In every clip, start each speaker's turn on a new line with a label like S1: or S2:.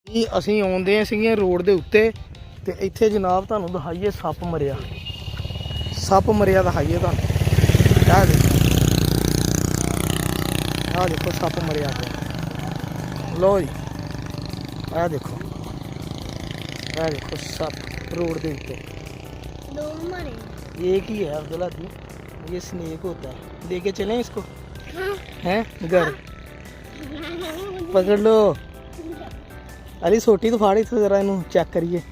S1: ਜੀ ਅਸੀਂ ਆਉਂਦੇ ਸੀਗੇ ਰੋਡ ਦੇ ਉੱਤੇ ਤੇ ਇੱਥੇ ਜਨਾਬ ਤੁਹਾਨੂੰ ਦਿਖਾਈਏ ਸੱਪ ਮਰਿਆ ਦਿਖਾਈਏ ਤੁਹਾਨੂੰ। ਆਹ ਦੇਖੋ ਸੱਪ ਮਰਿਆ ਪਿਆ। ਲੋ ਜੀ ਆਹ ਦੇਖੋ सप रोड के ऊपर ये की है अब्दुल्ला जी, ये स्नेक होता है। लेके चलें इसको? हैं घर पकड़ लो। अरे सोटी तो फाड़ इत्थों जरा इनू चेक करिए।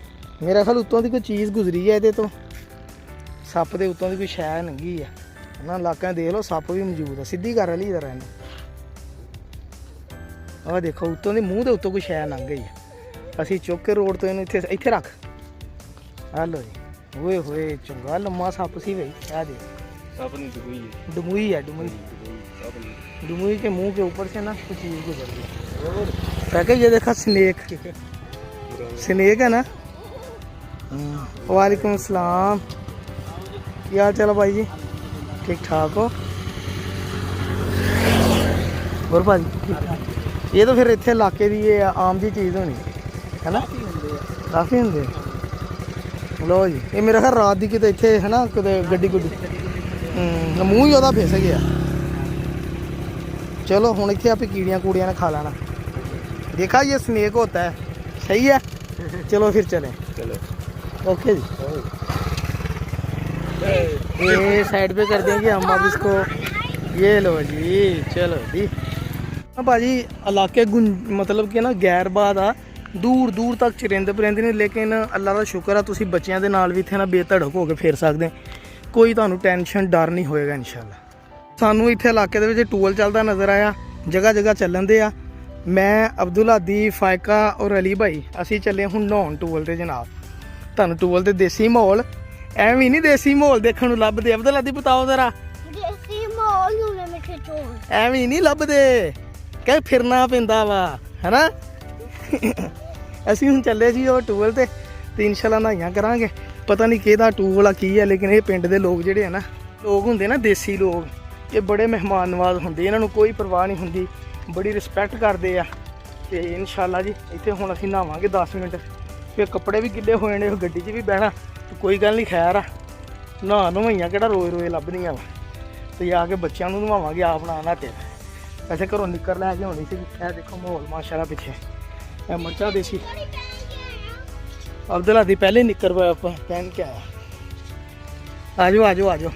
S1: मेरा ख्याल उत्तों की कोई चीज़ गुजरी है ये तो सप के उत्तों की कोई शै लंघी है ना। इलाका देख लो सप भी मौजूद है। सीधी कर ली जरा इनू। आह देखो उत्तों के मूँह के उत्तों कोई शै लंघ गई है। ਅਸੀਂ ਚੁੱਕ ਕੇ ਰੋਡ ਤੋਂ ਇਹਨੂੰ ਇੱਥੇ ਰੱਖ। ਆ ਲੋ ਜੀ ਓਏ ਹੋਏ ਚੰਗਾ ਲੰਮਾ ਸੱਪ ਸੀ ਬਈ। ਆ ਦੇ सप नहीं डुमुई है डुमुई के मुंह के ऊपर से ना कुछ चीज़ गुजर गई। ताकि ये देखा स्नेक है ना। वालेकुम अस्सलाम, क्या हाल चाल भाई जी? ठीक ठाक हो? और भाजी ठीक ठाक। ये तो फिर इतने इलाके की ये आम जी चीज़ होनी है ना, काफ़ी होंगे। लो जी ये मेरा ख्याल रात की किते इत्थे है ना किते गड्डी गुड्डी मूँह ही वह फिस गया। चलो हुण इत्थे आप कीड़ियाँ कूड़ियाँ ने खा लेना। देखा ये स्नेक होता है, सही है। चलो फिर चलें। चलो ओके जी। ये साइड पे कर देंगे हम अब इसको। ये लो जी चलो जी। भाजी इलाके मतलब कि ना गैरबाद आ, दूर दूर तक चरिंद परिंद ने। लेकिन अल्लाह का शुक्र है तुसीं बच्चों के नाल भी इत्थे ना बेधड़क होकर फिर सकते। कोई तुहानूं टेंशन डर नहीं होएगा इंशाअल्लाह। सानूं इत्थे इलाके दे विच टूल चलदा नज़र आया, जगह जगह चलन दे आ। मैं अब्दुल्ला दी फायका और अली भाई असीं चले हुण नहाउण टूल ते जनाब। तुहानूं टूल ते देसी माहौल एवं नहीं देसी माहौल देखण नूं लभदे। अब्दुल्ला दी बताओ जरा
S2: देसी माहौल हुणे मिठे चोल
S1: एवं नहीं लभदे, कह फिरना पैंदा वा है ना। ਅਸੀਂ ਹੁਣ ਚੱਲੇ ਸੀ ਉਹ ਟੂਲ ਤੇ ਇਨਸ਼ਾਅੱਲਾ ਨਹਾਈਆਂ ਕਰਾਂਗੇ। ਪਤਾ ਨਹੀਂ ਕਿਹਦਾ ਟੂਲ ਆ ਕੀ ਹੈ, ਲੇਕਿਨ ਇਹ ਪਿੰਡ ਦੇ ਲੋਕ ਜਿਹੜੇ ਆ ਨਾ, ਲੋਕ ਹੁੰਦੇ ਨਾ ਦੇਸੀ ਲੋਕ, ਇਹ ਬੜੇ ਮਹਿਮਾਨ ਨਵਾਜ਼ ਹੁੰਦੇ। ਇਹਨਾਂ ਨੂੰ ਕੋਈ ਪਰਵਾਹ ਨਹੀਂ ਹੁੰਦੀ, ਬੜੀ ਰਿਸਪੈਕਟ ਕਰਦੇ ਆ। ਤੇ ਇਨਸ਼ਾਅੱਲਾ ਜੀ ਇੱਥੇ ਹੁਣ ਅਸੀਂ ਨਹਾਵਾਂਗੇ 10 ਮਿੰਟ, ਫਿਰ ਕੱਪੜੇ ਵੀ ਗਿੱਲੇ ਹੋ ਜਾਣੇ, ਗੱਡੀ 'ਚ ਵੀ ਬਹਿਣਾ। ਕੋਈ ਗੱਲ ਨਹੀਂ, ਖੈਰ ਆ ਨਹਾ ਨਹਾਈਆਂ ਕਿਹੜਾ ਰੋਜ਼ ਰੋਜ਼ ਲੱਭਦੀਆਂ ਵਾ। ਤੇ ਆ ਕੇ ਬੱਚਿਆਂ ਨੂੰ ਨਵਾਵਾਂਗੇ, ਆਪ ਨਾ ਨਹਾਤੇ। ਵੈਸੇ ਘਰੋਂ ਨਿੱਕਰ ਲੈ ਕੇ ਹੋਣੀ ਸੀ। ਇਹ ਦੇਖੋ ਮਾਹੌਲ ਮਾਸ਼ਾਅੱਲਾ ਪਿੱਛੇ मर्चा देसी। अब्दुल्ला दी पहले निकर पहन के आया। आ जाओ आ जाओ आ जाओ।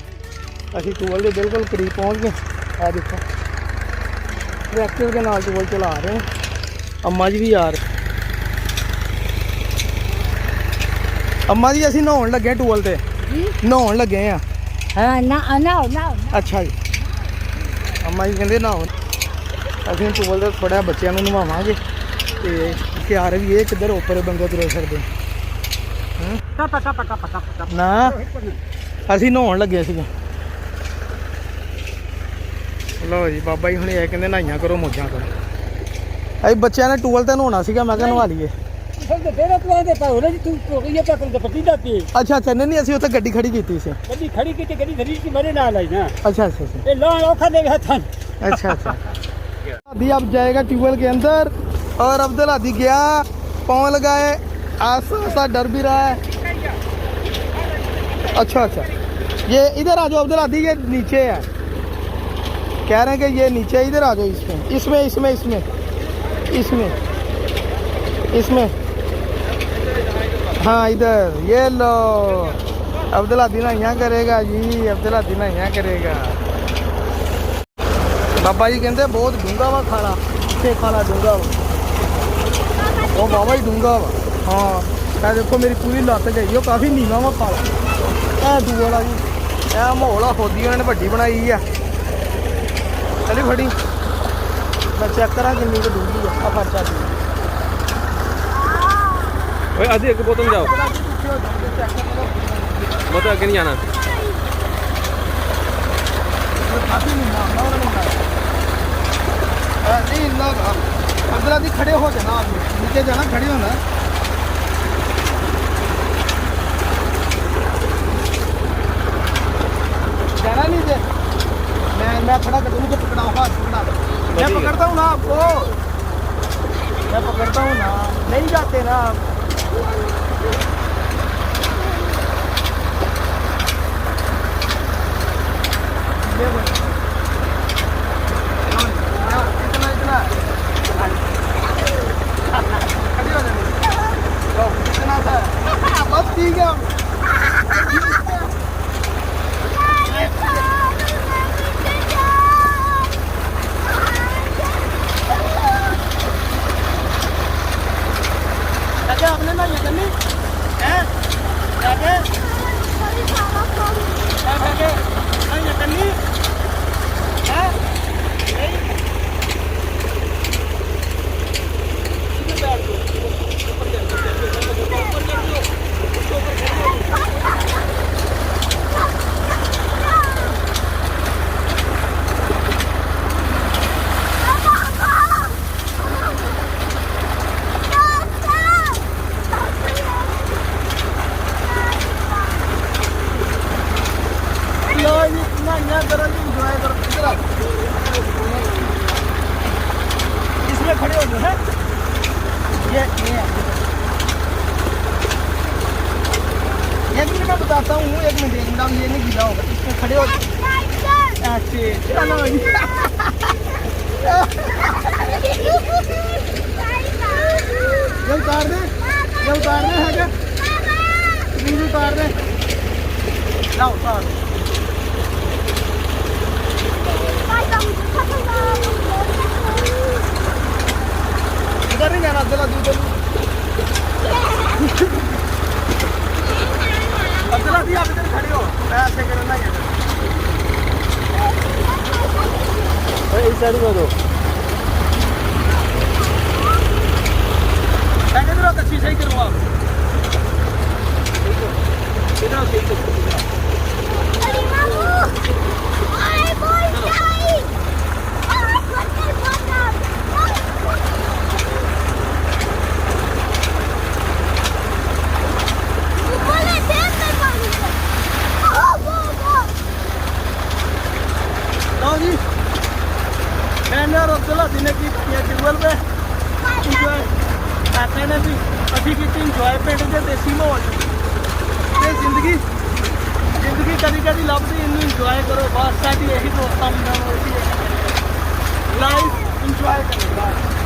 S1: असी टूल के बिल्कुल करीब पहुँच गए। आ देखो ट्रैक्टर के नाल टूल चला रहे हैं। अम्मा जी भी आ रहे। अम्मा जी असी नहाउण लगे टूल ते, नहाउण लगे हैं। अच्छा जी। अम्मा जी कहते नहाओ। असी टूल ते थोड़ा बच्चों को नवावांगे। ਤੇ ਤਿਆਰ ਵੀ ਇਹ ਕਿੱਧਰ ਉੱਪਰ ਬੰਦੇ ਤੁਰੇ ਫਿਰਦੇ ਨਾ। ਅਸੀਂ ਨਹਾਉਣ ਲੱਗੇ ਸੀਗੇ। ਲਓ ਜੀ ਬਾਬਾ ਜੀ ਹੁਣ ਇਹ ਕਹਿੰਦੇ ਨਹਾਈਆਂ ਕਰੋ, ਮੌਜਾਂ ਕਰੋ। ਅਸੀਂ ਬੱਚਿਆਂ ਨੇ ਟੂਲ ਤੇ ਨਹਾਉਣਾ ਸੀਗਾ, ਮੈਂ ਕਿਹਾ ਨਵਾ ਲਈਏ। ਅੱਛਾ ਅੱਛਾ। ਨਹੀਂ ਅਸੀਂ ਉੱਥੇ ਗੱਡੀ ਖੜੀ ਕੀਤੀ ਸੀ। अच्छा अच्छा। अभी अब जाएगा ट्यूबवेल के अंदर और अब्दुल्ला दी गया, पाँव लगाए, आस्ता आस्ता डर भी रहा है। अच्छा अच्छा। ये इधर आ जाओ अब्दुल्ला दी, ये नीचे है, कह रहे हैं कि ये नीचे है। इधर आ जाओ, इसमें इसमें इसमें इसमें इसमें हाँ इधर। ये लो अब्दुल्ला दी ना यहाँ करेगा जी, अब्दुल्ला दी ना यहाँ करेगा। बाबा जी कहते बहुत डूंगा वा खाला, इतने खाला डूंगा वा, वो बाबा ही डूंगा वा। हाँ मैं देखो मेरी पूरी लत्त गई, वो काफ़ी नीवा वा खाला। दूआ वाला जी यह माहौल खोदी उन्होंने वड्डी बनाई है। चली फड़ी मैं चेक करा कि डूंगी है। खर्चा
S3: आधी एक बोतल जाओ, बोतल अगे नहीं जाना।
S1: नहीं अब्दुल्ला दी खड़े हो जाना, नीचे जाना, खड़े होना। जाना नहीं दे। मैं खड़ा कर दूँ, मुझे पकड़ाओ, हाथ पकड़ा दो। मैं पकड़ता हूँ ना आपको। मैं पकड़ता हूँ ना, नहीं जाते ना आप। इतना इतना इतना था, बस ठीक है। क्या आपने ना ये करनी है? क्या क्या ना ये करनी है? नहीं इधर बैठ दो, ऊपर चल ऊपर चल दो, ऊपर चल। लो ये ना यहाँ करो, एंजॉय करो। इधर आओ, इसमें खड़े हो जाओ। है ये भी मैं बताता हूँ, एक मिनट एक मिनट, ये नहीं गिरा होगा, इसमें खड़े हो जाओ। अच्छे चलो ये उतार दे, ये उतार दे है क्या? प्लीज उतार दे, लाओ उतार दे। इधर नहीं जाना, अब्दुल्ला दी अब्दुल्ला दी, आप इधर खड़े हो, मैं ऐसे करना ही है।
S3: इस साइड में दो।
S1: मैं किधर हो, अच्छी सही करूँगा। इधर हो, सही करो। लो जी, मैंने और अब्दुल्ला दी ने की ट्यूबवेल पे इंजॉय करते ने भी अभी की इंजॉय पिंड के देसी माहौल ते जिंदगी कभी कभी लभदी, इनू इंजॉय करो बस। साडी यही दोस्तां दी लाइफ इंजॉय करो बस।